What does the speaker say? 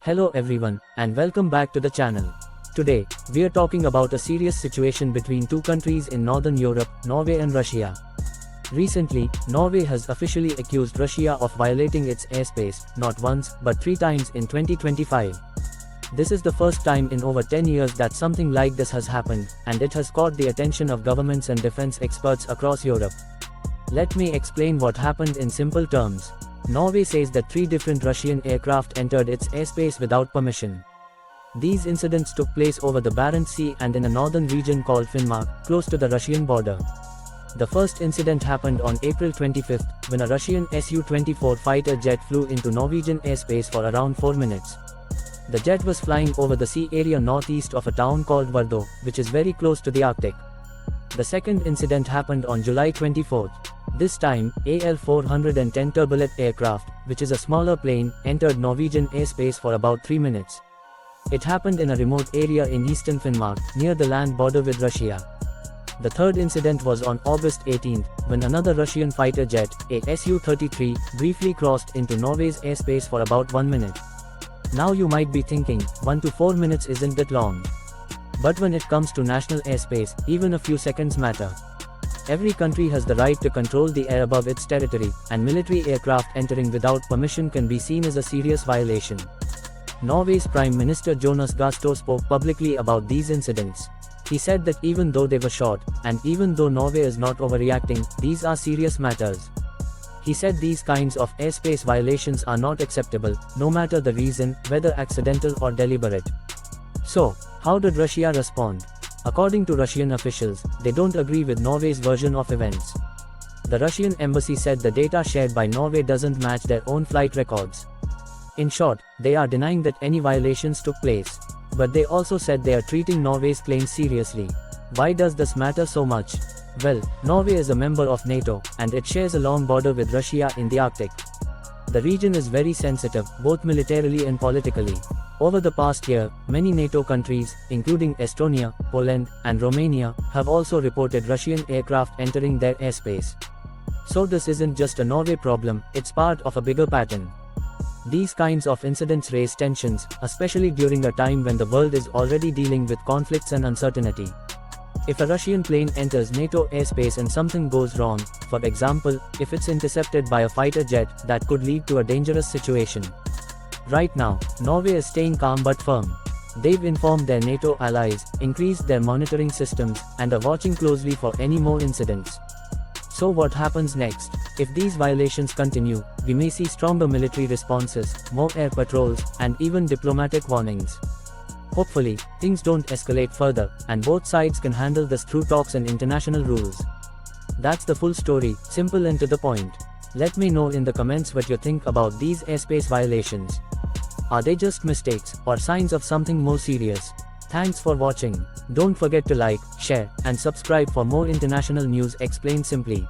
Hello everyone, and welcome back to the channel. Today, we are talking about a serious situation between two countries in Northern Europe, Norway and Russia. Recently, Norway has officially accused Russia of violating its airspace, not once, but 3 times in 2025. This is the first time in over 10 years that something like this has happened, and it has caught the attention of governments and defense experts across Europe. Let me explain what happened in simple terms. Norway says that 3 different Russian aircraft entered its airspace without permission. These incidents took place over the Barents Sea and in a northern region called Finnmark, close to the Russian border. The first incident happened on April 25, when a Russian Su-24 fighter jet flew into Norwegian airspace for around 4 minutes. The jet was flying over the sea area northeast of a town called Vardø, which is very close to the Arctic. The second incident happened on July 24. This time, AL-410 Turbulent aircraft, which is a smaller plane, entered Norwegian airspace for about 3 minutes. It happened in a remote area in eastern Finnmark, near the land border with Russia. The third incident was on August 18, when another Russian fighter jet, a Su-33, briefly crossed into Norway's airspace for about 1 minute. Now you might be thinking, 1 to 4 minutes isn't that long. But when it comes to national airspace, even a few seconds matter. Every country has the right to control the air above its territory, and military aircraft entering without permission can be seen as a serious violation. Norway's Prime Minister Jonas Gahr Støre spoke publicly about these incidents. He said that even though they were short, and even though Norway is not overreacting, these are serious matters. He said these kinds of airspace violations are not acceptable, no matter the reason, whether accidental or deliberate. So, how did Russia respond? According to Russian officials, they don't agree with Norway's version of events. The Russian embassy said the data shared by Norway doesn't match their own flight records. In short, they are denying that any violations took place. But they also said they are treating Norway's claims seriously. Why does this matter so much? Well, Norway is a member of NATO, and it shares a long border with Russia in the Arctic. The region is very sensitive, both militarily and politically. Over the past year, many NATO countries, including Estonia, Poland, and Romania, have also reported Russian aircraft entering their airspace. So this isn't just a Norway problem, it's part of a bigger pattern. These kinds of incidents raise tensions, especially during a time when the world is already dealing with conflicts and uncertainty. If a Russian plane enters NATO airspace and something goes wrong, for example, if it's intercepted by a fighter jet, that could lead to a dangerous situation. Right now, Norway is staying calm but firm. They've informed their NATO allies, increased their monitoring systems, and are watching closely for any more incidents. So what happens next? If these violations continue, we may see stronger military responses, more air patrols, and even diplomatic warnings. Hopefully, things don't escalate further, and both sides can handle this through talks and international rules. That's the full story, simple and to the point. Let me know in the comments what you think about these airspace violations. Are they just mistakes, or signs of something more serious? Thanks for watching. Don't forget to like, share, and subscribe for more international news explained simply.